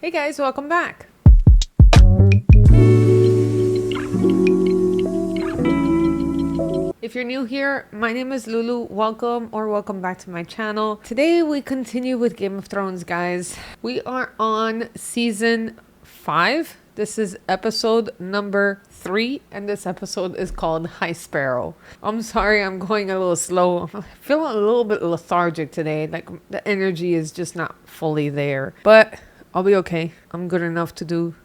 Hey guys, welcome back. If you're new here, my name is Lulu. Welcome back to my channel. Today we continue with Game of Thrones, guys. We are on season 5. This is episode number 3, and this episode is called High Sparrow. I'm sorry, I'm going a little slow. I feel a little bit lethargic today. Like the energy is just not fully there, but I'll be okay. I'm good enough to do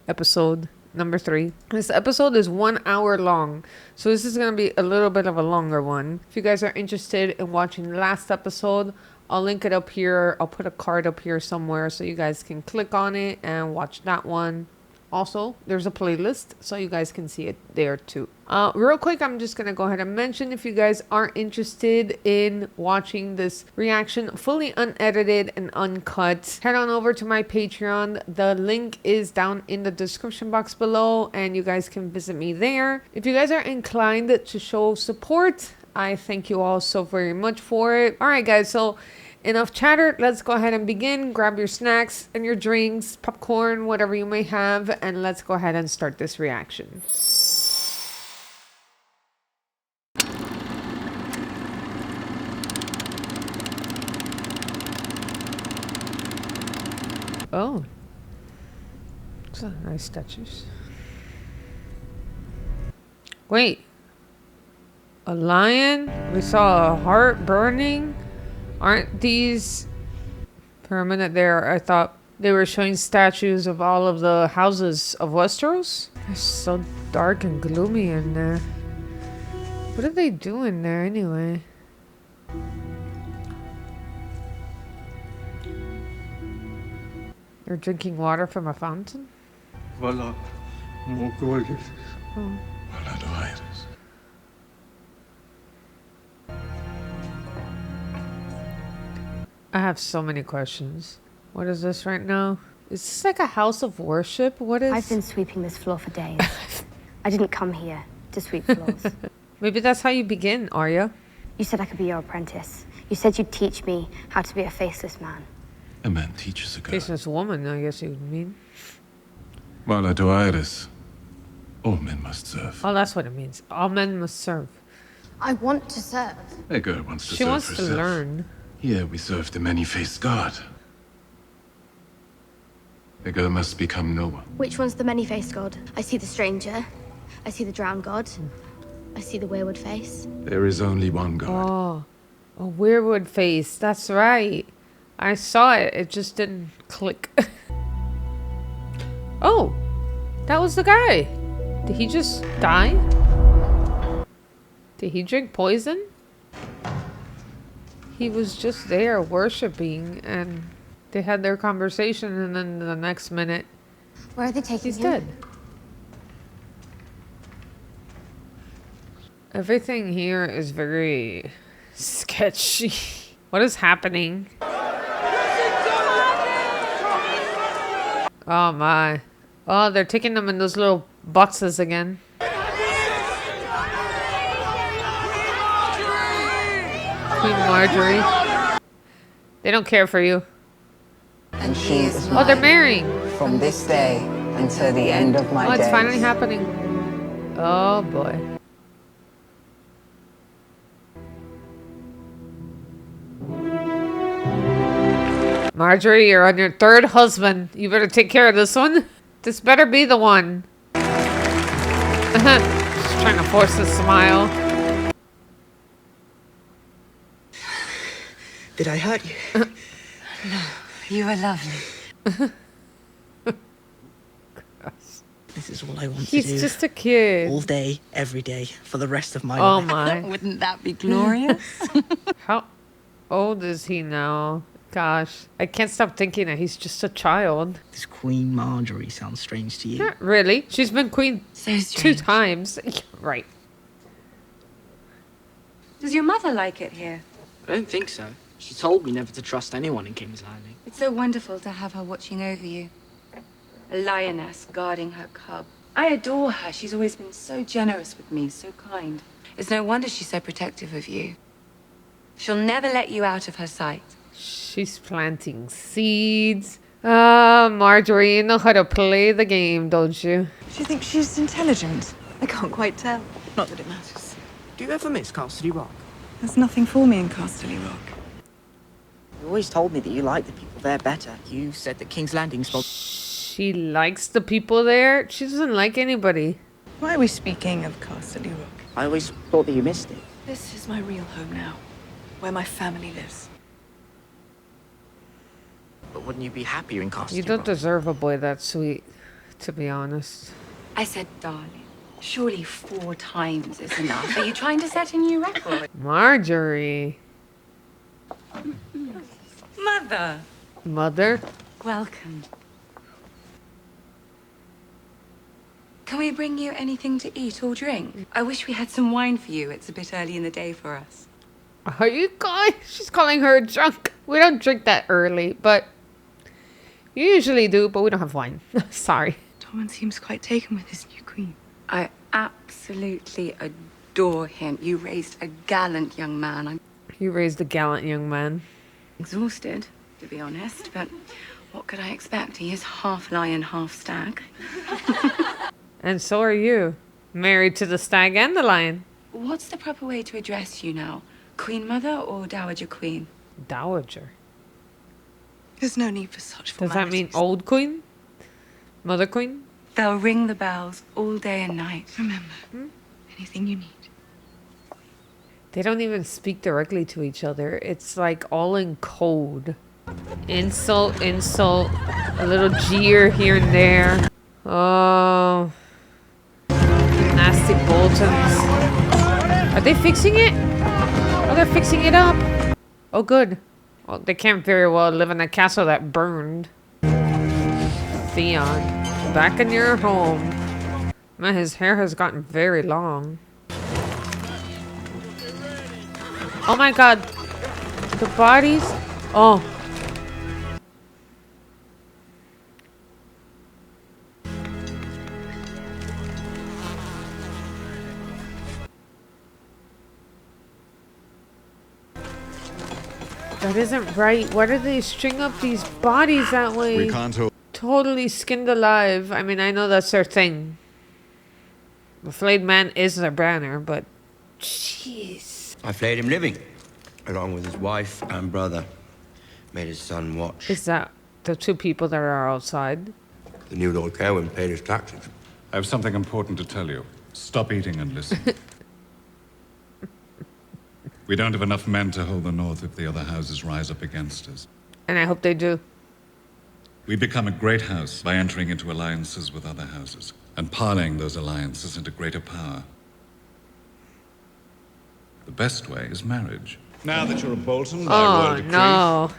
episode number 3. This episode is 1 hour long, so this is going to be a little bit of a longer one. If you guys are interested in watching the last episode, I'll link it up here. I'll put a card up here somewhere so you guys can click on it and watch that one. Also, there's a playlist so you guys can see it there too. Real quick, I'm just going to go ahead and mention, if you guys are interested in watching this reaction fully unedited and uncut, head on over to my Patreon. The link is down in the description box below and you guys can visit me there. If you guys are inclined to show support, I thank you all so very much for it. All right, guys, so enough chatter. Let's go ahead and begin. Grab your snacks and your drinks, popcorn, whatever you may have, and let's go ahead and start this reaction. Oh, those are nice statues. Wait, a lion? We saw a heart burning. Aren't these... For a minute there, I thought they were showing statues of all of the houses of Westeros. It's so dark and gloomy in there. What are they doing there anyway? They're drinking water from a fountain? Voila, more gorgeous. Oh. Voila, do Iris. I have so many questions. What is this right now? Is this like a house of worship? What is... I've been sweeping this floor for days. I didn't come here to sweep floors. Maybe that's how you begin, Arya. You said I could be your apprentice. You said you'd teach me how to be a faceless man. A man teaches a girl. Faceless woman, I guess you would mean. Voila, do Iris. All men must serve. Oh, that's what it means. All men must serve. I want to serve. A girl wants to She serve wants herself. to learn. Here we serve the many-faced god. A girl must become no one. Which one's the many-faced god? I see the stranger. I see the drowned god. I see the wayward face. There is only one god. Oh, a weirwood face. That's right. I saw it. It just didn't click. Oh, that was the guy. Did he just die? Did he drink poison? He was just there worshiping and they had their conversation and then the next minute Where are they taking he's him? dead. Everything here is very sketchy. What is happening? Oh my. Oh, they're taking them in those little boxes again. Queen Marjorie. They don't care for you. And she is Oh, they're mine marrying. from this day until the end of my Oh, it's days. finally happening. Oh boy. Marjorie, you're on your 3rd husband. You better take care of this one. This better be the one. Just trying to force a smile. Did I hurt you? You are lovely. This is all I want to He's do. just a kid. All day, every day, for the rest of my Oh life. my. Wouldn't that be glorious? How old is he now? Gosh, I can't stop thinking that he's just a child. This Queen Marjorie sounds strange to you. Not really. She's been queen So 2 strange. times. Right. Does your mother like it here? I don't think so. She told me never to trust anyone in King's Landing. It's so wonderful to have her watching over you. A lioness guarding her cub. I adore her. She's always been so generous with me, so kind. It's no wonder she's so protective of you. She'll never let you out of her sight. She's planting seeds Marjorie, you know how to play the game, don't you? Do you think she's intelligent? I can't quite tell. Not that it matters. Do you ever miss Castle Rock? There's nothing for me in Castle Rock. You always told me that you liked the people there better. You said that King's Landing spoke. She likes the people there. She doesn't like anybody. Why are we speaking of Castle Rock? I always thought that you missed it. This is my real home now, where my family lives. But wouldn't you be happier in Castle You don't Rock? deserve a boy that sweet, to be honest. I said, darling. Surely 4 times is enough. Are you trying to set a new record? Marjorie. Mother. Mother? Welcome. Can we bring you anything to eat or drink? I wish we had some wine for you. It's a bit early in the day for us. Are you calling? She's calling her drunk. We don't drink that early, but you usually do, but we don't have wine. Sorry. Tormund seems quite taken with his new queen. I absolutely adore him. You raised a gallant young man. I'm You raised a gallant young man. exhausted, to be honest, but what could I expect? He is half lion, half stag. And so are you. Married to the stag and the lion. What's the proper way to address you now? Queen Mother or Dowager Queen? Dowager. There's no need for such Does that mean formalities. old queen? Mother queen? They'll ring the bells all day and night. Remember, anything you need. They don't even speak directly to each other. It's like all in code. Insult, insult, a little jeer here and there. Oh. Nasty Boltons. Are they fixing it? Oh, they're fixing it up. Oh, good. Well, they can't very well live in a castle that burned. Theon, back in your home. Man, his hair has gotten very long. Oh my god. The bodies. Oh. That isn't right. Why do they string up these bodies that way? We can't hold. Totally skinned alive. I mean, I know that's their thing. The flayed man is their banner, but jeez. I flayed him living, along with his wife and brother. Made his son watch. Is that the 2 people that are outside? The new Lord Kerwin paid his taxes. I have something important to tell you. Stop eating and listen. We don't have enough men to hold the north if the other houses rise up against us. And I hope they do. We become a great house by entering into alliances with other houses and parlaying those alliances into greater power. The best way is marriage. Now that you're a Bolton, by royal Oh decree, no.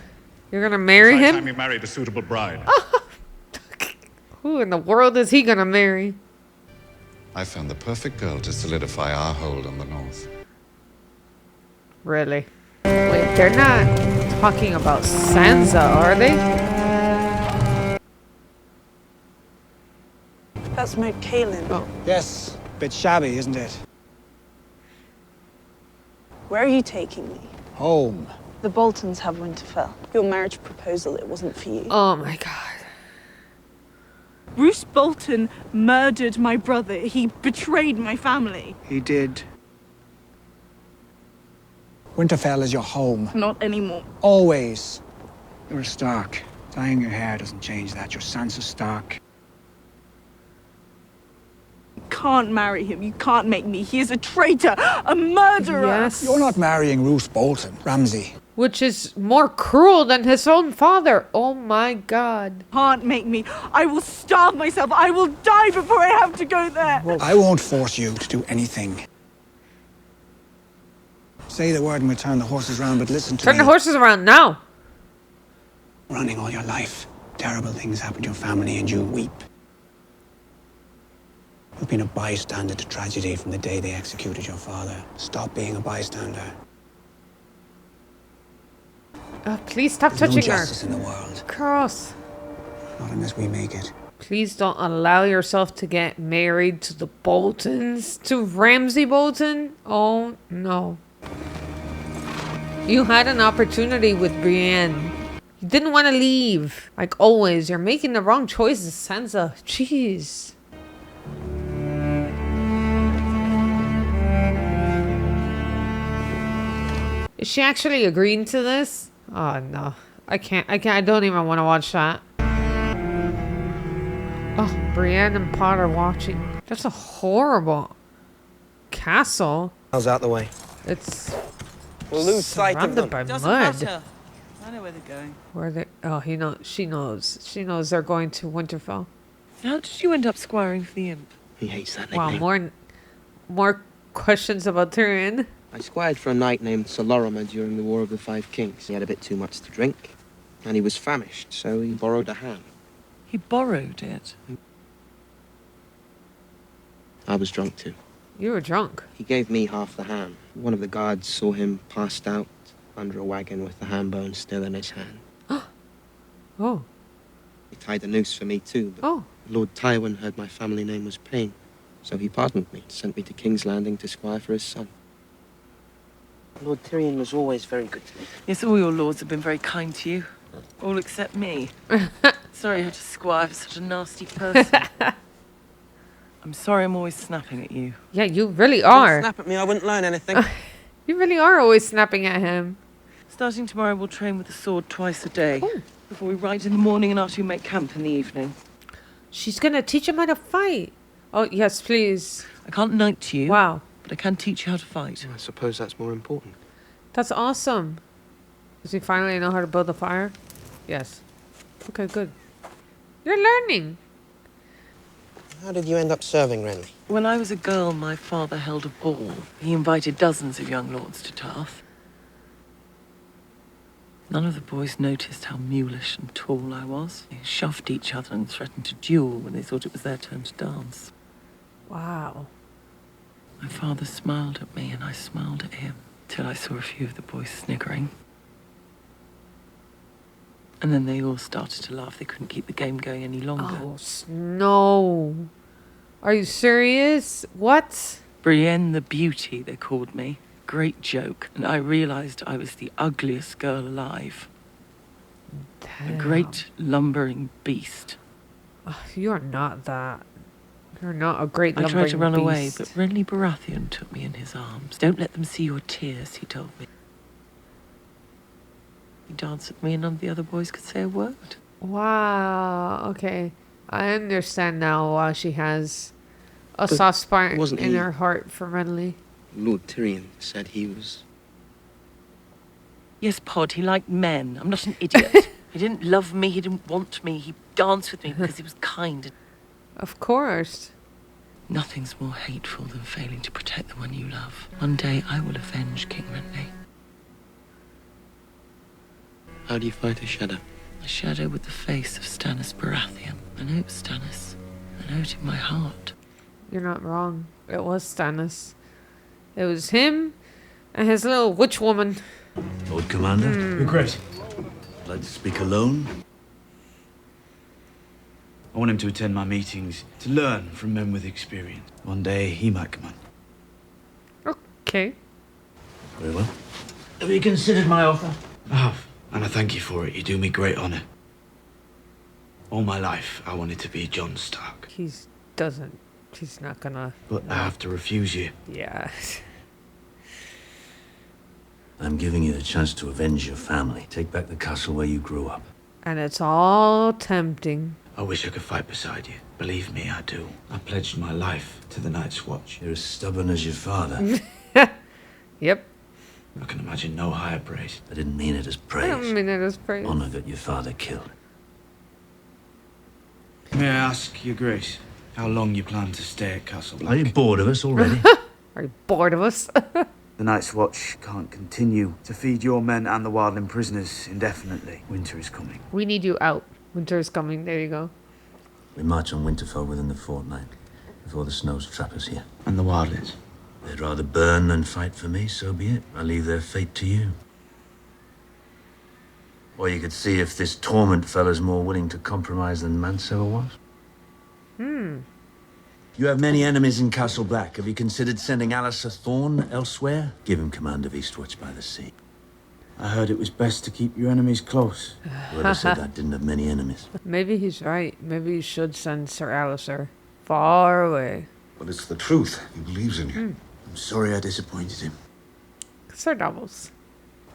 You're gonna marry it's high time him? you married a suitable bride. Who in the world is he gonna marry? I found the perfect girl to solidify our hold on the north. Really? Wait, they're not talking about Sansa, are they? That's Moat Cailin. Oh. Yes, bit shabby, isn't it? Where are you taking me? Home. The Boltons have Winterfell. Your marriage proposal, it wasn't for you. Oh my god. Bruce Bolton murdered my brother. He betrayed my family. He did. Winterfell is your home. Not anymore. Always. You're a Stark. Dyeing your hair doesn't change that. You're Sansa Stark. You can't marry him. You can't make me. He is a traitor, a murderer. Yes. You're not marrying Roose Bolton, Ramsay. Which is more cruel than his own father. Oh my god. Can't make me. I will starve myself. I will die before I have to go there. I won't force you to do anything. Say the word and we'll turn the horses around, but listen to Turn me. the horses around now. Running all your life. Terrible things happen to your family and you weep. You've been a bystander to tragedy from the day they executed your father. Stop being a bystander. Please stop There's touching no her. justice in the world. Cross. Not unless we make it. Please don't allow yourself to get married to the Boltons. To Ramsay Bolton? Oh no. You had an opportunity with Brienne. You didn't want to leave. Like always, you're making the wrong choices, Sansa. Jeez. Is she actually agreeing to this? Oh, no. I can't. I don't even want to watch that. Oh, Brienne and Pod are watching. That's a horrible castle. How's out the way? It's We'll lose sight of them. by Doesn't mud. matter. I know where they're going. Where are they? Oh, he knows. She knows. She knows they're going to Winterfell. How did you end up squiring for the imp? He hates that Wow, nickname. more questions about Tyrion. I squired for a knight named Solorama during the War of the Five Kings. He had a bit too much to drink, and he was famished, so he borrowed a ham. He borrowed it. I was drunk too. You were drunk. He gave me half the ham. One of the guards saw him passed out under a wagon with the ham bone still in his hand. Oh. He tied a noose for me too, but Oh. Lord Tywin heard my family name was Payne, so he pardoned me, sent me to King's Landing to squire for his son. Lord Tyrion was always very good to me. Yes, all your lords have been very kind to you. All except me. Sorry I had to squire for such a nasty person. I'm sorry I'm always snapping at you. Yeah, you really Don't are. snap at me, I wouldn't learn anything. You really are always snapping at him. Starting tomorrow, we'll train with the sword twice a day. Oh. Before we ride in the morning and after we make camp in the evening. She's gonna teach him how to fight. Oh, yes, please. I can't knight you, Wow. but I can teach you how to fight. I suppose that's more important. That's awesome. Does he finally know how to build a fire? Yes. Okay, good. You're learning. How did you end up serving Renly? When I was a girl, my father held a ball. He invited dozens of young lords to Tarth. None of the boys noticed how mulish and tall I was. They shoved each other and threatened to duel when they thought it was their turn to dance. Wow. My father smiled at me and I smiled at him, till I saw a few of the boys sniggering. And then they all started to laugh. They couldn't keep the game going any longer. Oh, Snow. Are you serious? What? Brienne the Beauty, they called me. Great joke. And I realized I was the ugliest girl alive. A great lumbering beast. Oh, you're not that. You're not a great I lumbering tried to run away, beast. but Renly Baratheon took me in his arms. Don't let them see your tears, he told me. He danced with me and none of the other boys could say a word. Wow. Okay. I understand now why she has a soft spot wasn't in he- her heart for Renly. Lord Tyrion said he was... Yes, Pod, he liked men. I'm not an idiot. He didn't love me, he didn't want me. He danced with me because he was kind. Of course. Nothing's more hateful than failing to protect the one you love. One day I will avenge King Renly. How do you fight a shadow? A shadow with the face of Stannis Baratheon. I know it was Stannis. I know it in my heart. You're not wrong. It was Stannis. It was him and his little witch woman. Lord Commander? Your Grace. I'd like to speak alone. I want him to attend my meetings, to learn from men with experience. One day, he might command. Okay. Very well. Have you considered my offer? I have, and I thank you for it. You do me great honor. All my life, I wanted to be Jon Stark. He's not gonna... But I have to refuse you. Yeah. I'm giving you the chance to avenge your family. Take back the castle where you grew up. And it's all tempting. I wish I could fight beside you. Believe me, I do. I pledged my life to the Night's Watch. You're as stubborn as your father. Yep. I can imagine no higher praise. I didn't mean it as I praise. don't mean it as praise. Honor got your father killed. May I ask, Your Grace, how long you plan to stay at Castle Black? Are you bored of us already? Are you bored of us? The Night's Watch can't continue to feed your men and the wildling prisoners indefinitely. Winter is coming. We need you out. Winter is coming. There you go. We march on Winterfell within the fortnight, before the snows trap us here. And the wildlings? They'd rather burn than fight for me, so be it. I leave their fate to you. Or you could see if this Torment fella's more willing to compromise than Mance ever was. You have many enemies in Castle Black. Have you considered sending Alistair Thorne elsewhere? Give him command of Eastwatch by the Sea. I heard it was best to keep your enemies close. Whoever said that didn't have many enemies. Maybe he's right. Maybe you should send Sir Alistair far away. But it's the truth. He believes in you. I'm sorry I disappointed him. Sir Davos.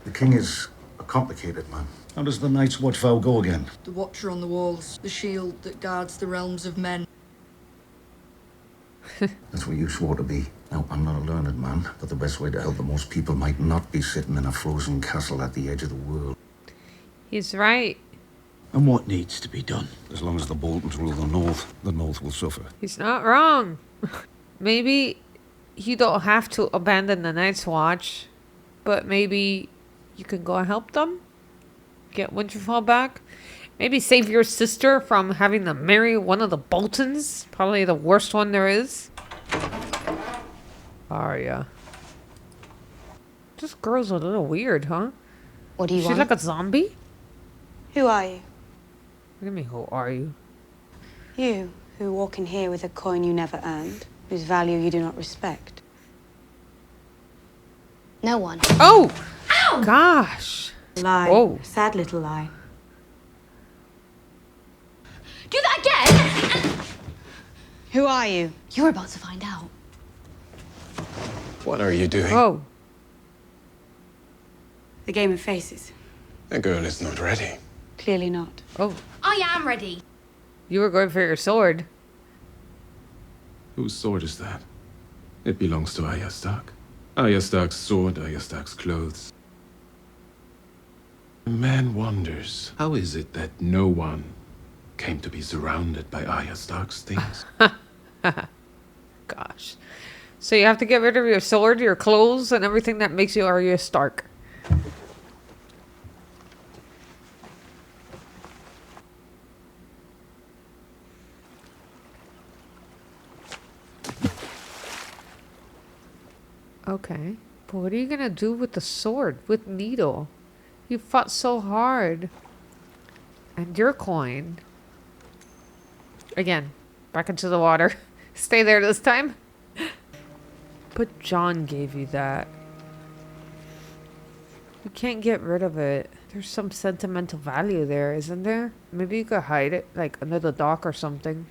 The king is a complicated man. How does the Night's Watch vow go again? The watcher on the walls, the shield that guards the realms of men. That's what you swore to be. Now, I'm not a learned man, but the best way to help the most people might not be sitting in a frozen castle at the edge of the world. He's right. And what needs to be done? As long as the Boltons rule the North will suffer. He's not wrong. Maybe you don't have to abandon the Night's Watch, but maybe you can go and help them? Get Winterfell back? Maybe save your sister from having to marry one of the Boltons? Probably the worst one there is. Arya. This girl's a little weird, huh? What do you She's want? like a zombie? Who are you? What do you mean, who are you? You, who walk in here with a coin you never earned, whose value you do not respect. No one. Oh! Ow! Gosh! Lie. Whoa. Sad little lie. Do that again! Who are you? You're about to find out. What are you doing? Oh. The game of faces. The girl is not ready. Clearly not. Oh. I am ready. You were going for your sword. Whose sword is that? It belongs to Arya Stark. Arya Stark's sword, Arya Stark's clothes. A man wonders, how is it that no one came to be surrounded by Arya Stark's things? Gosh. So you have to get rid of your sword, your clothes, and everything that makes you Arya Stark. Okay. But what are you gonna do with the sword? With Needle? You fought so hard. And your coin. Again. Back into the water. Stay there this time. But Jon gave you that. You can't get rid of it. There's some sentimental value there, isn't there? Maybe you could hide it, like under the dock or something.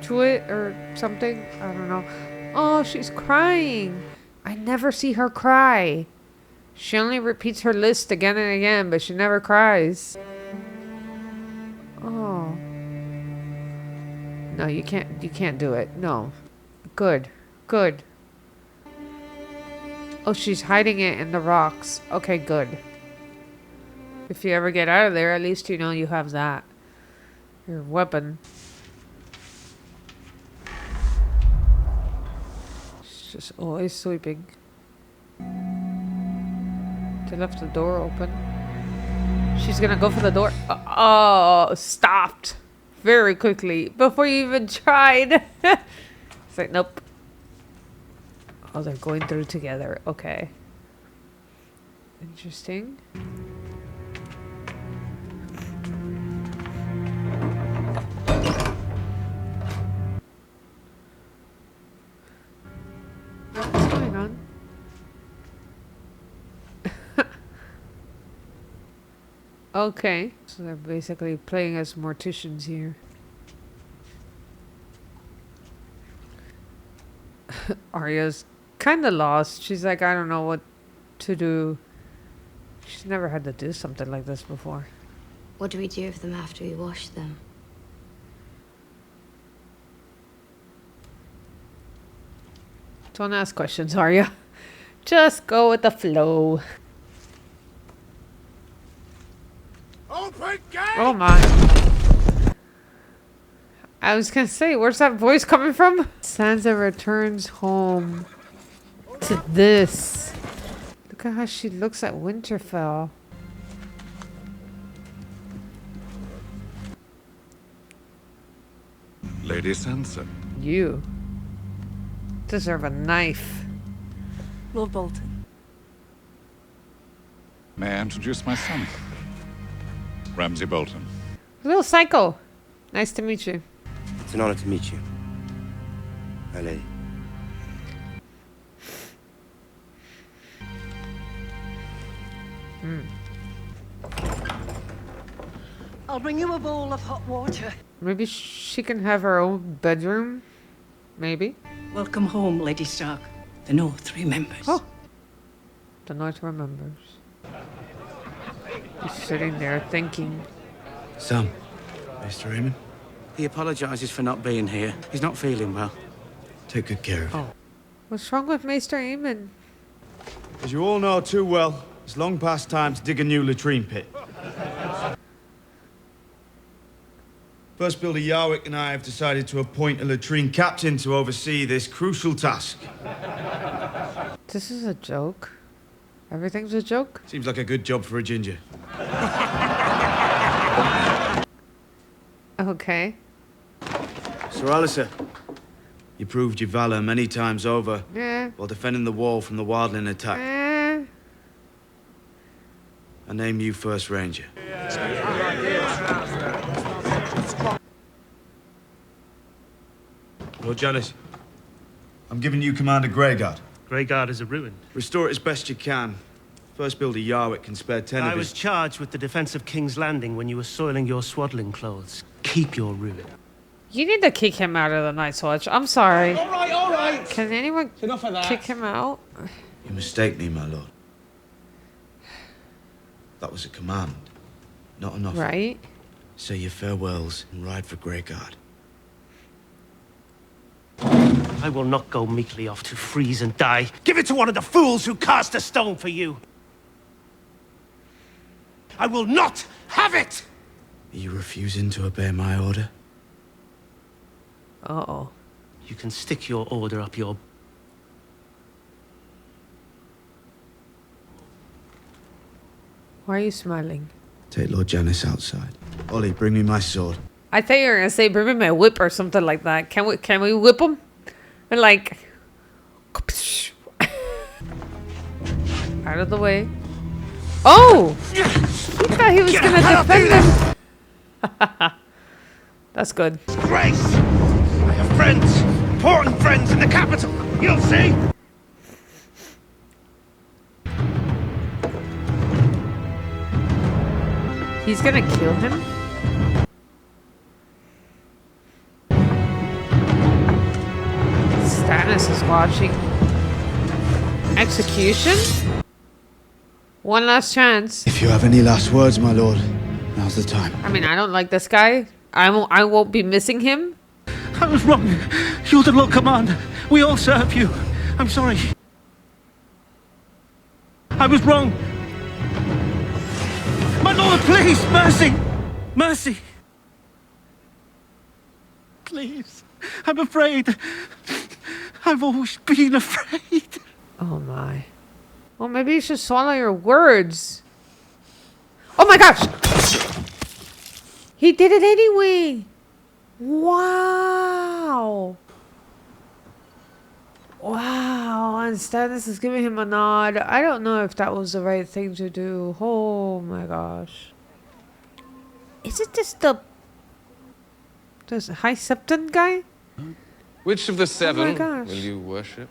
To it or something? I don't know. Oh, she's crying. I never see her cry. She only repeats her list again and again, but she never cries. Oh. No, you can't do it. No. Good. Good. Oh, she's hiding it in the rocks. Okay, good. If you ever get out of there, at least you know you have that. Your weapon. She's just always sweeping. They left the door open. She's gonna go for the door. Oh, stopped. Very quickly. Before you even tried. It's like, nope. Oh, they're going through together. Okay. Interesting. What's going on? Okay. So they're basically playing as morticians here. Arya's kind of lost. She's like, I don't know what to do. She's never had to do something like this before. What do we do with them after we wash them? Don't ask questions, Arya. Just go with the flow. Open gate! Oh my. I was gonna say, where's that voice coming from? Sansa returns home to this. Look at how she looks at Winterfell. Lady Sansa. You deserve a knife. Lord Bolton. May I introduce my son? Ramsay Bolton. Little psycho. Nice to meet you. It's an honor to meet you, my lady. I'll bring you a bowl of hot water. Maybe she can have her own bedroom. Maybe. Welcome home, Lady Stark. The North remembers. Oh. The North remembers. He's sitting there thinking. Son, Mr. Raymond. He apologises for not being here. He's not feeling well. Take good care of him. Oh. What's wrong with Maester Aemon? As you all know too well, it's long past time to dig a new latrine pit. First Builder Yarwick and I have decided to appoint a latrine captain to oversee this crucial task. This is a joke. Everything's a joke? Seems like a good job for a ginger. Okay. Sir Alistair, you proved your valor many times over Yeah. while defending the wall from the wildling attack. I name you First Ranger. Lord Janos, I'm giving you command of Greyguard. Greyguard is a ruin. Restore it as best you can. First Builder Yarwick can spare 10 of I his... was charged with the defense of King's Landing when you were soiling your swaddling clothes. Keep your ruin. You need to kick him out of the Night's Watch. I'm sorry. All right. Can anyone Enough of that. kick him out? You mistake me, my lord. That was a command, not an offer. Right. Say your farewells and ride for Greyguard. I will not go meekly off to freeze and die. Give it to one of the fools who cast a stone for you. I will not have it! Are you refusing to obey my order? Uh-oh. You can stick your order up your... Why are you smiling? Take Lord Janos outside. Ollie, bring me my sword. I thought you were gonna say bring me my whip or something like that. Can we whip him? And like out of the way. Oh! He thought he was gonna defend him. That's good. Grace! I have friends, important friends in the capital. You'll see. He's gonna kill him? Stannis is watching. Execution? One last chance. If you have any last words, my lord, now's the time. I mean, I don't like this guy. I won't be missing him. I was wrong. You're the Lord Commander. We all serve you. I'm sorry. I was wrong. My lord, please, mercy! Mercy! Please. I'm afraid. I've always been afraid. Oh my. Well, maybe you should swallow your words. Oh my gosh! He did it anyway! Wow! Wow, and Stannis is giving him a nod. I don't know if that was the right thing to do. Oh my gosh. Is it just the High Septon guy? Which of the seven gosh. will you worship?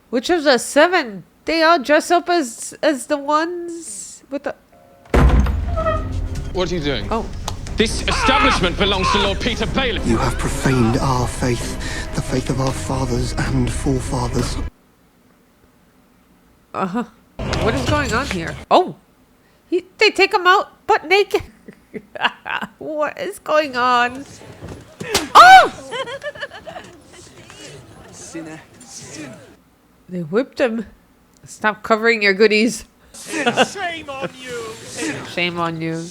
Which of the seven? They all dress up as the ones with the... What are you doing? Oh. This establishment belongs to Lord Peter Baelish. You have profaned our faith, the faith of our fathers and forefathers. Uh-huh. What is going on here? Oh! They take him out butt naked. What is going on? Oh! Sinner. They whipped him. Stop covering your goodies. Shame on you! Shame on you.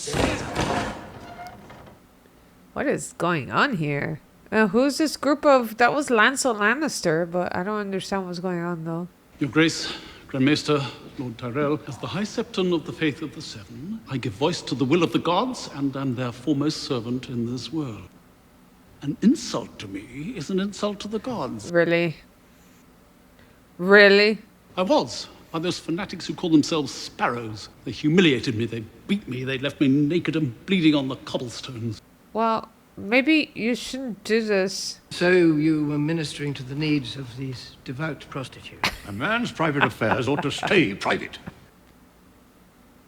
What is going on here? Who's this group of... That was Lancel Lannister, but I don't understand what's going on, though. Your Grace, Grand Maester, Lord Tyrell, as the High Septon of the Faith of the Seven, I give voice to the will of the gods and am their foremost servant in this world. An insult to me is an insult to the gods. Really? Really? I was. By those fanatics who call themselves Sparrows. They humiliated me, they beat me, they left me naked and bleeding on the cobblestones. Well, maybe you shouldn't do this. So you were ministering to the needs of these devout prostitutes? A man's private affairs ought to stay private.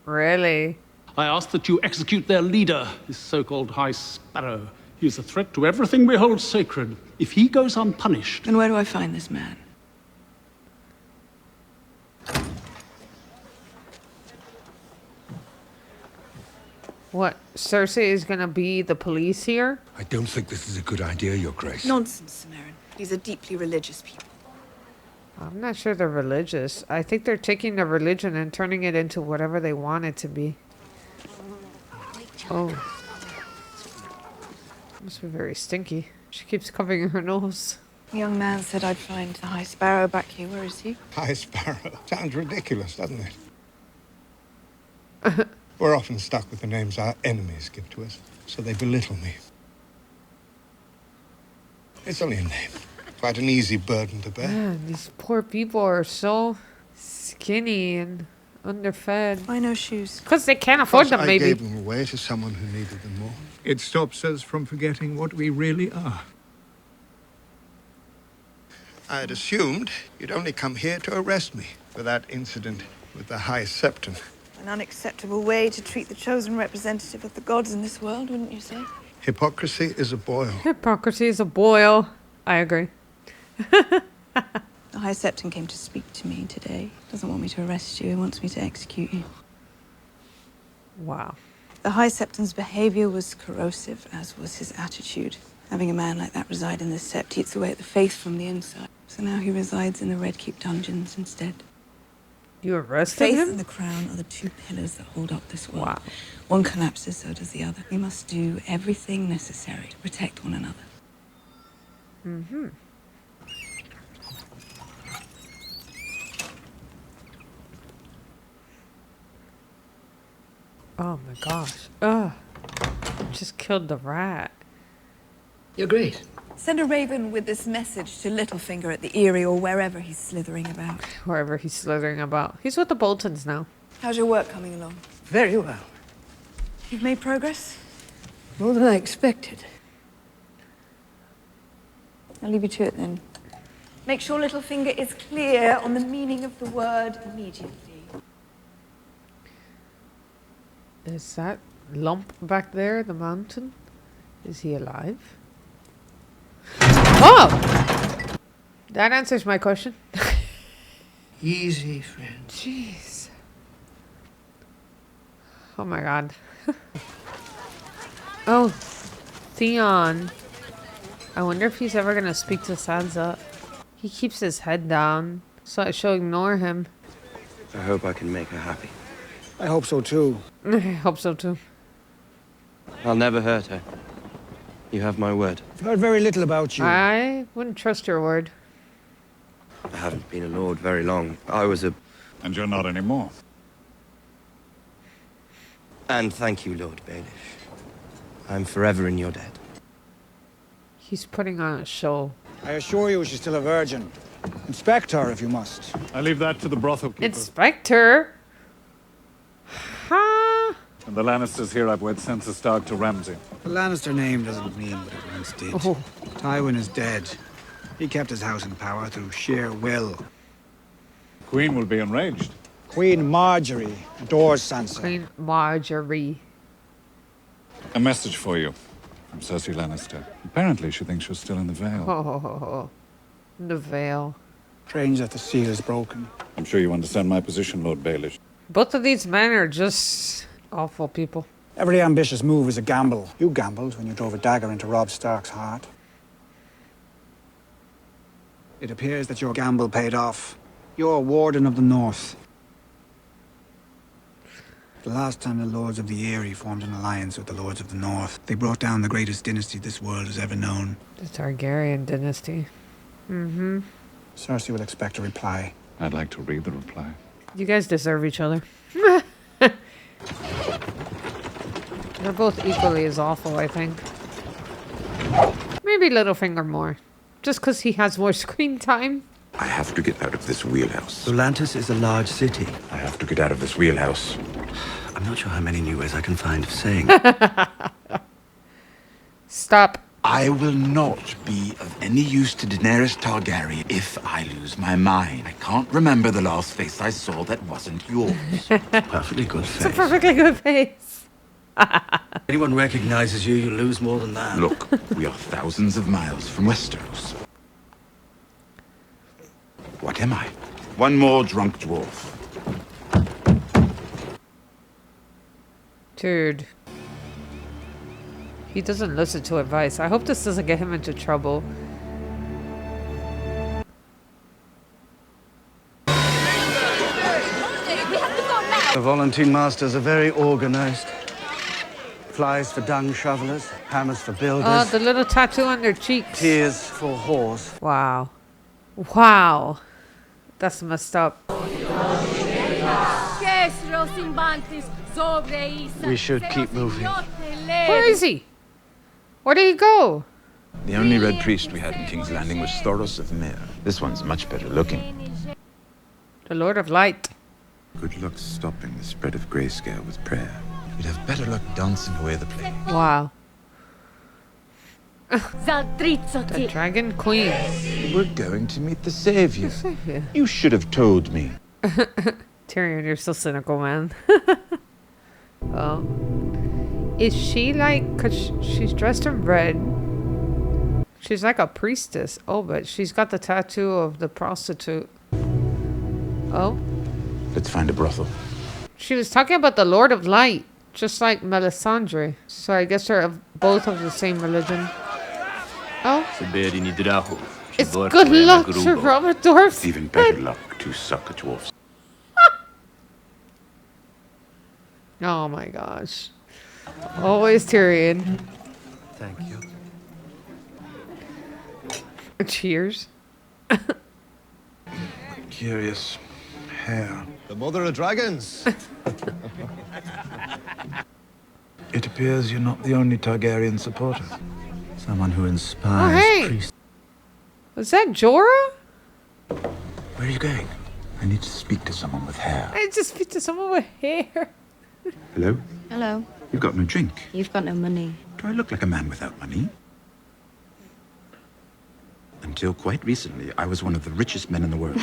Really? I ask that you execute their leader, this so-called High Sparrow. He is a threat to everything we hold sacred. If he goes unpunished... And where do I find this man? What? Cersei is gonna be the police here? I don't think this is a good idea, Your Grace. Nonsense, Samarin. These are deeply religious people. I'm not sure they're religious. I think they're taking their religion and turning it into whatever they want it to be. Oh. Must be very stinky. She keeps covering her nose. The young man said I'd find the High Sparrow back here. Where is he? High Sparrow. Sounds ridiculous, doesn't it? We're often stuck with the names our enemies give to us, so they belittle me. It's only a name. Quite an easy burden to bear. Man, these poor people are so skinny and underfed. Why no shoes? Because they can't afford them, I maybe. gave them away to someone who needed them more. It stops us from forgetting what we really are. I had assumed you'd only come here to arrest me for that incident with the High Septon. An unacceptable way to treat the chosen representative of the gods in this world, wouldn't you say? Hypocrisy is a boil. Hypocrisy is a boil. I agree. The High Septon came to speak to me today. Doesn't want me to arrest you. He wants me to execute you. Wow. The High Septon's behavior was corrosive, as was his attitude. Having a man like that reside in this sept eats away at the faith from the inside. So now he resides in the Red Keep dungeons instead. You arrested Faith him? and the crown are the two pillars that hold up this world. Wow. One collapses, so does the other. We must do everything necessary to protect one another. Mm-hmm. Oh my gosh. Ugh. Just killed the rat. You're great. Send a raven with this message to Littlefinger at the Eyrie or wherever he's slithering about. Wherever he's slithering about. He's with the Boltons now. How's your work coming along? Very well. You've made progress? More than I expected. I'll leave you to it then. Make sure Littlefinger is clear on the meaning of the word immediately. Is that lump back there, the mountain? Is he alive? Oh! That answers my question. Easy, friend. Jeez. Oh my god. Oh, Theon. I wonder if he's ever gonna speak to Sansa. He keeps his head down, so I shall ignore him. I hope I can make her happy. I hope so too. I hope so too. I'll never hurt her. You have my word. I've heard very little about you. I wouldn't trust your word. I haven't been a lord very long. I was a... And you're not anymore. And thank you, Lord Baelish. I'm forever in your debt. He's putting on a show. I assure you she's still a virgin. Inspect her if you must. I leave that to the brothel keeper. Inspector? Huh? And the Lannisters here I've wed Sansa Stark to Ramsay. The Lannister name doesn't mean what it once did. Oh. Tywin is dead. He kept his house in power through sheer will. Queen will be enraged. Queen Marjorie adores Sansa. Queen Marjorie. A message for you from Cersei Lannister. Apparently she thinks you're still in the Vale. Oh, the Vale. Strange that the seal is broken. I'm sure you understand my position, Lord Baelish. Both of these men are just awful people. Every ambitious move is a gamble. You gambled when you drove a dagger into Robb Stark's heart. It appears that your gamble paid off. You're Warden of the North. The last time the Lords of the Eyrie formed an alliance with the Lords of the North, they brought down the greatest dynasty this world has ever known. The Targaryen dynasty. Mm-hmm. Cersei will expect a reply. I'd like to read the reply. You guys deserve each other. They're both equally as awful, I think. Maybe Littlefinger more. Just because he has more screen time. I have to get out of this wheelhouse. Volantis is a large city. I have to get out of this wheelhouse. I'm not sure how many new ways I can find of saying. Stop. I will not be of any use to Daenerys Targaryen if I lose my mind. I can't remember the last face I saw that wasn't yours. Perfectly good It's a face. perfectly good face. Anyone recognizes you, you lose more than that. Look, we are thousands of miles from Westeros. What am I? One more drunk dwarf. Dude. He doesn't listen to advice. I hope this doesn't get him into trouble. The Volunteer Masters are very organized. Flies for dung shovelers, hammers for builders. Oh, the little tattoo on their cheeks. Tears for whores. Wow. Wow. That's messed up. We should keep moving. Where is he? Where did he go? The only red priest we had in King's Landing was Thoros of Myr. This one's much better looking. The Lord of Light. Good luck stopping the spread of grayscale with prayer. You'd have better luck dancing away the plague. Wow. The Dragon Queen. We're going to meet the Savior. The Savior. You should have told me. Tyrion, you're so cynical, man. Oh. Is she like, cause she's dressed in red. She's like a priestess. Oh, but she's got the tattoo of the prostitute. Oh. Let's find a brothel. She was talking about the Lord of Light, just like Melisandre. So I guess they're both of the same religion. Oh. It's good luck to Robert Dwarfs. Even better luck to sucker dwarfs. Oh my gosh. Always Tyrion. Thank you. Cheers. Curious hair. The mother of dragons. It appears you're not the only Targaryen supporter. Someone who Oh, inspires hey. priests. Was that Jorah? Where are you going? I need to speak to someone with hair. I just speak to someone with hair. Hello? Hello. You've got no drink. You've got no money. Do I look like a man without money? Until quite recently, I was one of the richest men in the world.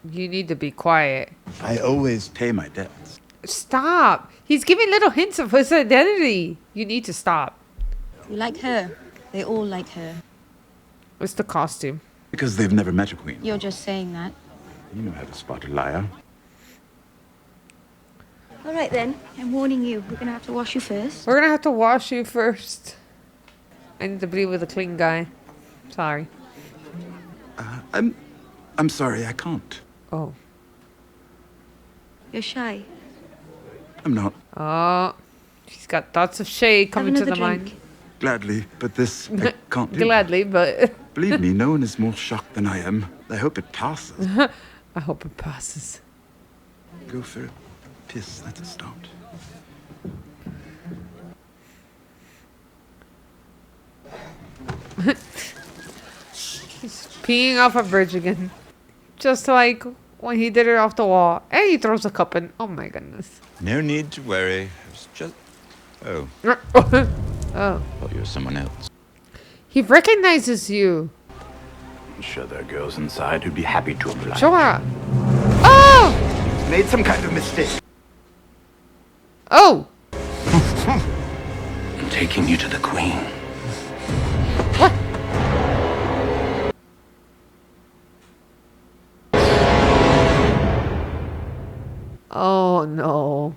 You need to be quiet. I always pay my debts. Stop. He's giving little hints of his identity. You need to stop. You like her. They all like her. It's the costume. Because they've never met a queen. You're just saying that. You know how to spot a liar. All right then, I'm warning you. We're gonna have to wash you first. We're gonna have to wash you first. I need to be with a clean guy. Sorry. I'm sorry, I can't. Oh. You're shy. I'm not. Oh. She's got thoughts of shade coming to the another mind. drink. Gladly, but this I can't do. Gladly, but... Believe me, no one is more shocked than I am. I hope it passes. I hope it passes. Go for a piss, that's a start. He's peeing off a bridge again. Just like when he did it off the wall. And he throws a cup in. Oh my goodness. No need to worry. It's just... Oh. Oh. Thought you were someone else. He recognizes you. I'm sure there are girls inside who'd be happy to oblige. Jorah. Oh! He's made some kind of mistake. Oh! I'm taking you to the queen. What? Oh no.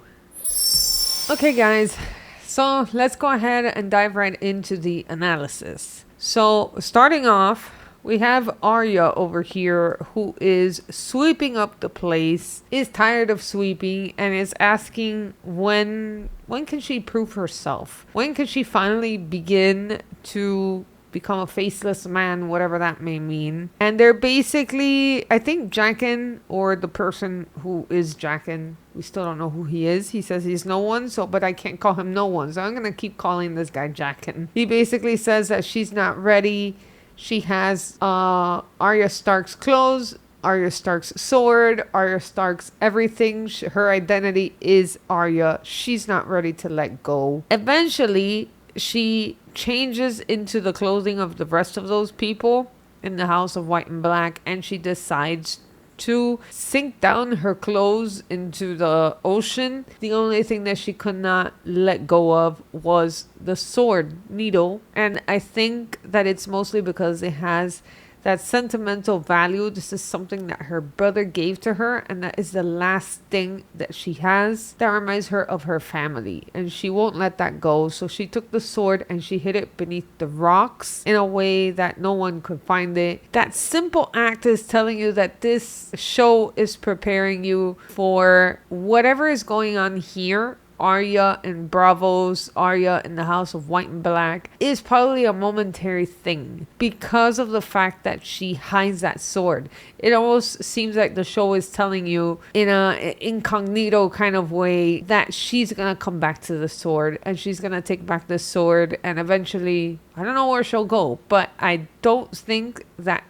Okay guys, so let's go ahead and dive right into the analysis. So starting off, we have Arya over here who is sweeping up the place, is tired of sweeping, and is asking when can she prove herself? When can she finally begin to become a faceless man, whatever that may mean? And they're basically, I think Jaqen, or the person who is Jaqen, we still don't know who he is. He says he's no one, but I can't call him no one, so I'm gonna keep calling this guy Jaqen. He basically says that she's not ready. She has Arya Stark's clothes, Arya Stark's sword, Arya Stark's everything. Her identity is Arya. She's not ready to let go. Eventually, she changes into the clothing of the rest of those people in the House of White and Black, and she decides to sink down her clothes into the ocean. The only thing that she could not let go of was the sword needle, and I think that it's mostly because it has that sentimental value. This is something that her brother gave to her, and that is the last thing that she has that reminds her of her family, and she won't let that go. So she took the sword and she hid it beneath the rocks in a way that no one could find it. That simple act is telling you that this show is preparing you for whatever is going on here. Arya and Bravo's Arya in the House of White and Black is probably a momentary thing because of the fact that she hides that sword. It almost seems like the show is telling you in a incognito kind of way that she's gonna come back to the sword, and she's gonna take back the sword, and eventually I don't know where she'll go, but I don't think that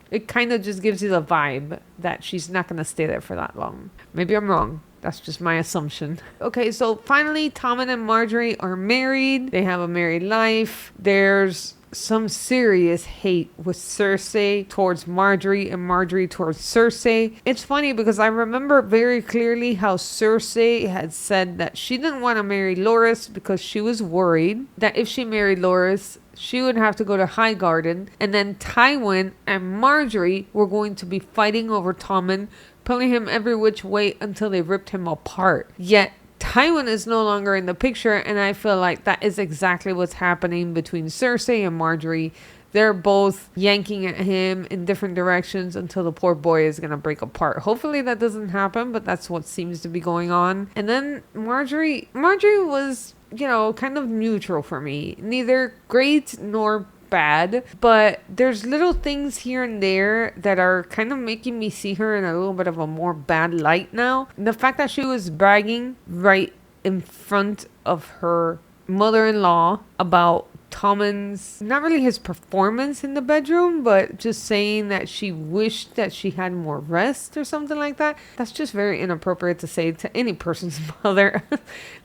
it kind of just gives you the vibe that she's not gonna stay there for that long. Maybe I'm wrong. That's just my assumption. Okay, so finally, Tommen and Marjorie are married. They have a married life. There's some serious hate with Cersei towards Marjorie and Marjorie towards Cersei. It's funny because I remember very clearly how Cersei had said that she didn't want to marry Loras because she was worried that if she married Loras, she would have to go to Highgarden, and then Tywin and Marjorie were going to be fighting over Tommen, pulling him every which way until they ripped him apart. Yet Tywin is no longer in the picture, and I feel like that is exactly what's happening between Cersei and Marjorie. They're both yanking at him in different directions until the poor boy is gonna break apart. Hopefully that doesn't happen, but that's what seems to be going on. And then Marjorie was, kind of neutral for me. Neither great nor bad, but there's little things here and there that are kind of making me see her in a little bit of a more bad light now. The fact that she was bragging right in front of her mother-in-law about Tommen's, not really his performance in the bedroom, but just saying that she wished that she had more rest or something like that. That's just very inappropriate to say to any person's mother.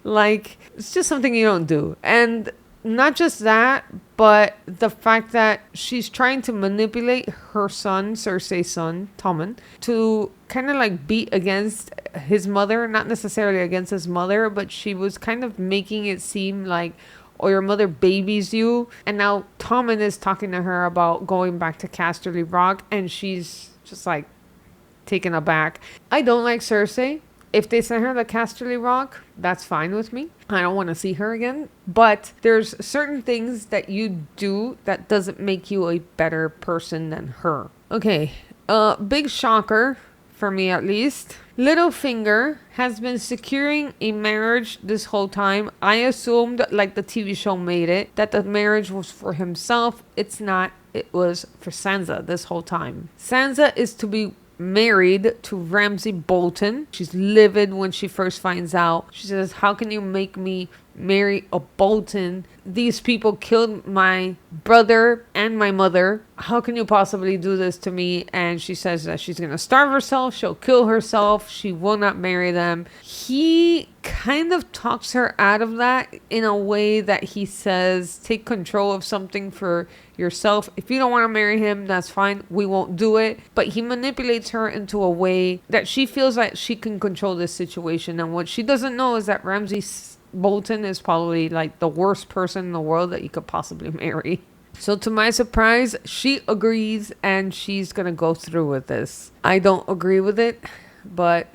Like, it's just something you don't do. And not just that, but the fact that she's trying to manipulate her son, Cersei's son, Tommen, to kind of like beat against his mother, not necessarily against his mother, but she was kind of making it seem like, oh, your mother babies you. And now Tommen is talking to her about going back to Casterly Rock, and she's just like taken aback. I don't like Cersei. If they send her to Casterly Rock, that's fine with me. I don't want to see her again. But there's certain things that you do that doesn't make you a better person than her. Okay, big shocker, for me at least. Littlefinger has been securing a marriage this whole time. I assumed, like the TV show made it, that the marriage was for himself. It's not. It was for Sansa this whole time. Sansa is to be married to Ramsay Bolton. She's livid when she first finds out. She says, how can you make me marry a Bolton? These people killed my brother and my mother. How can you possibly do this to me? And she says that she's gonna starve herself, she'll kill herself, she will not marry them. He kind of talks her out of that in a way that he says, take control of something for yourself. If you don't want to marry him, that's fine, we won't do it. But he manipulates her into a way that she feels like she can control this situation. And what she doesn't know is that Ramsay Bolton is probably like the worst person in the world that you could possibly marry. So to my surprise, she agrees and she's gonna go through with this. I don't agree with it, but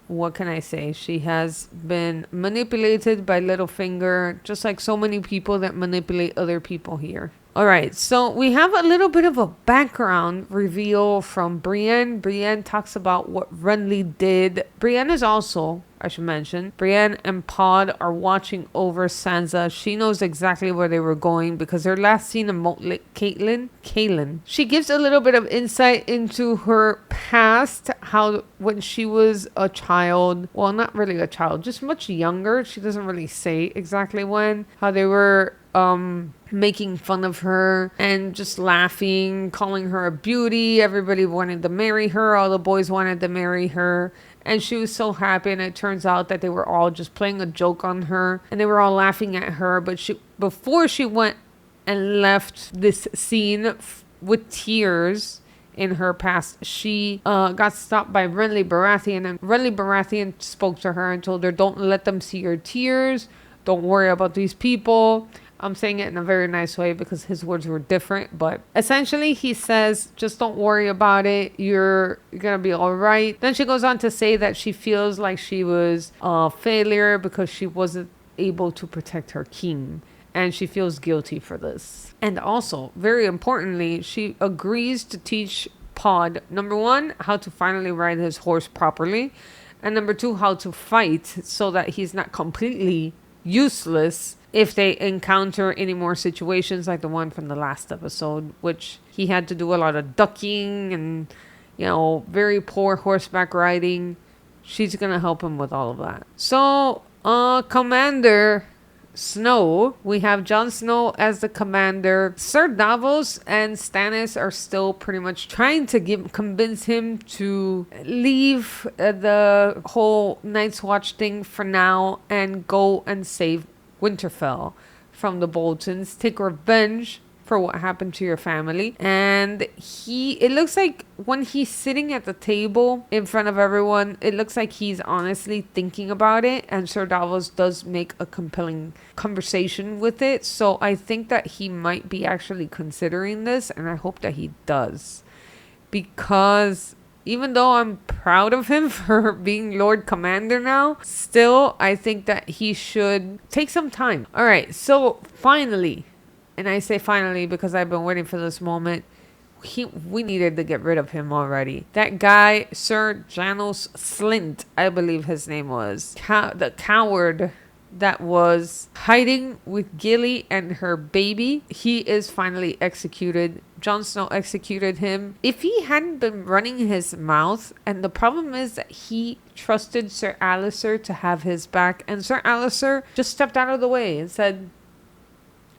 what can I say? She has been manipulated by Littlefinger, just like so many people that manipulate other people here. Alright, so we have a little bit of a background reveal from Brienne. Brienne talks about what Renly did. Brienne is also, I should mention, Brienne and Pod are watching over Sansa. She knows exactly where they were going because her last scene in Caitlin. She gives a little bit of insight into her past, how when she was a child, well, not really a child, just much younger. She doesn't really say exactly when, how they were making fun of her and just laughing, calling her a beauty. Everybody wanted to marry her. All the boys wanted to marry her. And she was so happy, and it turns out that they were all just playing a joke on her, and they were all laughing at her. But before she went and left this scene with tears in her past, she got stopped by Renly Baratheon, and Renly Baratheon spoke to her and told her, don't let them see your tears. Don't worry about these people. I'm saying it in a very nice way because his words were different. But essentially, he says, just don't worry about it. You're going to be all right. Then she goes on to say that she feels like she was a failure because she wasn't able to protect her king. And she feels guilty for this. And also, very importantly, she agrees to teach Pod, number 1, how to finally ride his horse properly. And number 2, how to fight so that he's not completely useless if they encounter any more situations like the one from the last episode, which he had to do a lot of ducking and, you know, very poor horseback riding. She's going to help him with all of that. So, Commander Snow, we have Jon Snow as the commander. Sir Davos and Stannis are still pretty much trying to convince him to leave the whole Night's Watch thing for now and go and save Winterfell from the Boltons, take revenge for what happened to your family. And it looks like when he's sitting at the table in front of everyone, it looks like he's honestly thinking about it, and Sir Davos does make a compelling conversation with it. So I think that he might be actually considering this, and I hope that he does, because even though I'm proud of him for being Lord Commander now, still, I think that he should take some time. All right, so finally, and I say finally because I've been waiting for this moment, we needed to get rid of him already. That guy, Sir Janos Slynt, I believe his name was, the coward that was hiding with Gilly and her baby, he is finally executed. Jon Snow executed him. If he hadn't been running his mouth, and the problem is that he trusted Sir Alliser to have his back, and Sir Alliser just stepped out of the way and said,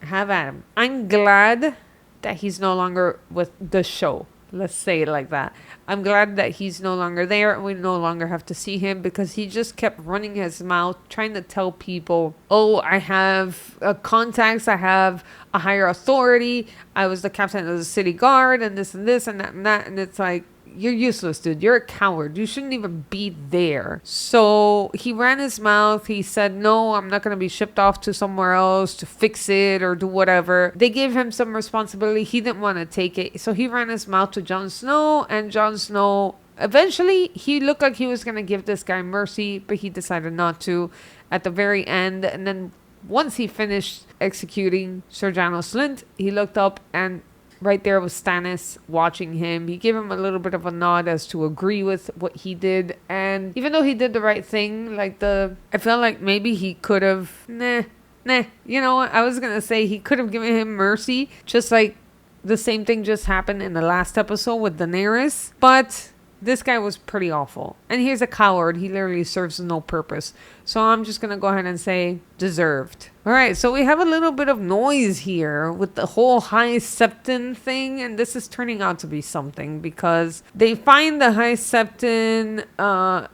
have at him. I'm glad that he's no longer with the show. Let's say it like that. I'm glad that he's no longer there and we no longer have to see him, because he just kept running his mouth trying to tell people, oh, I have contacts, I have a higher authority, I was the captain of the city guard and this and this and that and that. And it's like, you're useless, dude. You're a coward. You shouldn't even be there. So he ran his mouth. He said, no, I'm not going to be shipped off to somewhere else to fix it or do whatever. They gave him some responsibility. He didn't want to take it. So he ran his mouth to Jon Snow, and Jon Snow, eventually, he looked like he was going to give this guy mercy, but he decided not to at the very end. And then once he finished executing Sir Janos Slynt, he looked up, and right there was Stannis watching him. He gave him a little bit of a nod as to agree with what he did. And even though he did the right thing, I felt like maybe he could have, you know what? I was going to say he could have given him mercy, just like the same thing just happened in the last episode with Daenerys. But this guy was pretty awful. And he's a coward. He literally serves no purpose. So I'm just going to go ahead and say deserved. All right, so we have a little bit of noise here with the whole High Septon thing, and this is turning out to be something, because they find the High Septon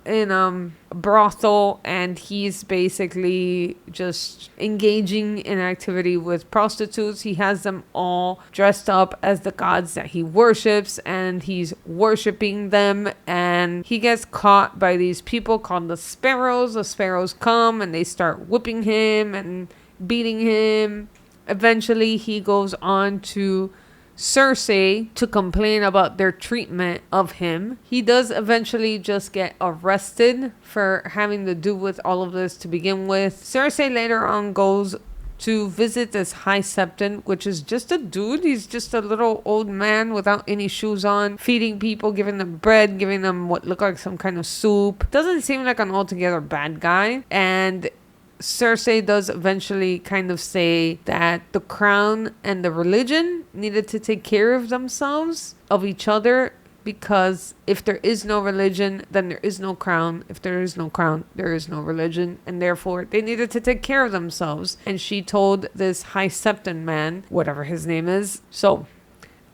in a brothel, and he's basically just engaging in activity with prostitutes. He has them all dressed up as the gods that he worships, and he's worshiping them, and he gets caught by these people called the Sparrows. The Sparrows come and they start whipping him and beating him. Eventually he goes on to Cersei to complain about their treatment of him. He does eventually just get arrested for having to do with all of this to begin with. Cersei later on goes to visit this High Septon, which is just a dude. He's just a little old man without any shoes on, feeding people, giving them bread, giving them what looked like some kind of soup. Doesn't seem like an altogether bad guy. And Cersei does eventually kind of say that the crown and the religion needed to take care of themselves, of each other, because if there is no religion, then there is no crown. If there is no crown, there is no religion, and therefore they needed to take care of themselves. And she told this High Septon man, whatever his name is. So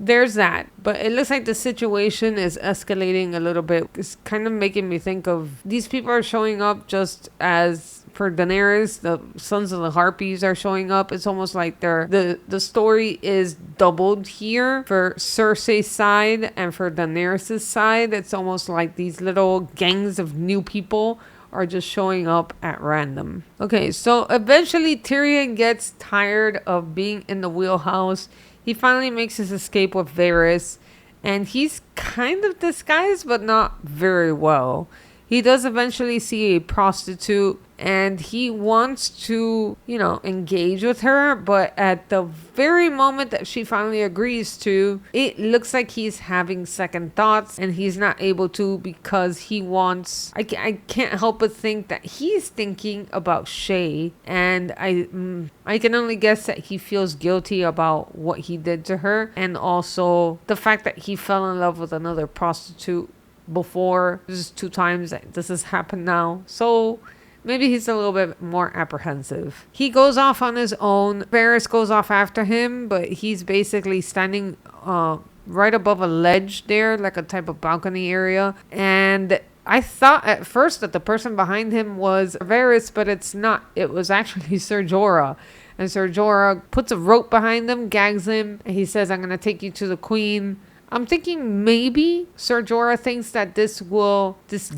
there's that. But it looks like the situation is escalating a little bit. It's kind of making me think of these people are showing up just as for Daenerys, the Sons of the Harpies are showing up. It's almost like the story is doubled here for Cersei's side and for Daenerys' side. It's almost like these little gangs of new people are just showing up at random. Okay, so eventually Tyrion gets tired of being in the wheelhouse. He finally makes his escape with Varys, and he's kind of disguised, but not very well. He does eventually see a prostitute, and he wants to, you know, engage with her. But at the very moment that she finally agrees to, it looks like he's having second thoughts, and he's not able to because he wants... I can't help but think that he's thinking about Shay, and I can only guess that he feels guilty about what he did to her, and also the fact that he fell in love with another prostitute before. This is 2 times that this has happened now, so maybe he's a little bit more apprehensive. He goes off on his own. Varys goes off after him, but he's basically standing right above a ledge there, like a type of balcony area. And I thought at first that the person behind him was Varys, but it's not. It was actually Ser Jorah. And Ser Jorah puts a rope behind him, gags him, and he says, "I'm going to take you to the queen." I'm thinking maybe Ser Jorah thinks that this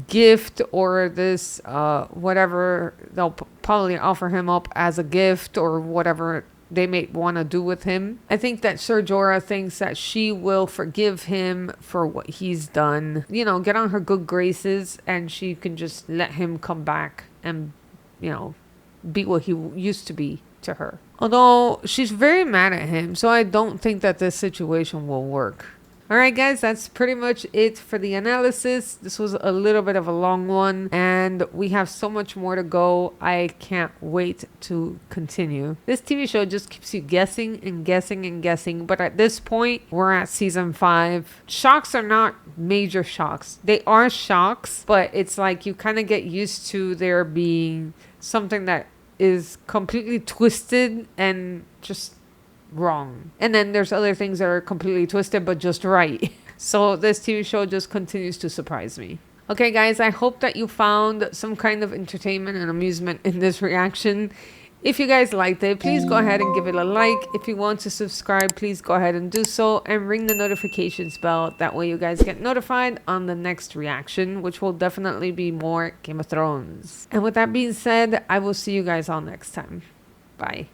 gift or this whatever, they'll probably offer him up as a gift or whatever they may want to do with him. I think that Ser Jorah thinks that she will forgive him for what he's done. You know, get on her good graces, and she can just let him come back and, you know, be what he used to be to her. Although she's very mad at him, so I don't think that this situation will work. Alright guys, that's pretty much it for the analysis. This was a little bit of a long one, and we have so much more to go. I can't wait to continue. This TV show just keeps you guessing and guessing and guessing, but at this point, we're at season 5. Shocks are not major shocks. They are shocks, but it's like you kind of get used to there being something that is completely twisted and just wrong, and then there's other things that are completely twisted but just right. So this TV show just continues to surprise me. Okay guys, I hope that you found some kind of entertainment and amusement in this reaction. If you guys liked it, please go ahead and give it a like. If you want to subscribe, please go ahead and do so, and ring the notifications bell. That way you guys get notified on the next reaction, which will definitely be more Game of Thrones. And with that being said, I will see you guys all next time. Bye.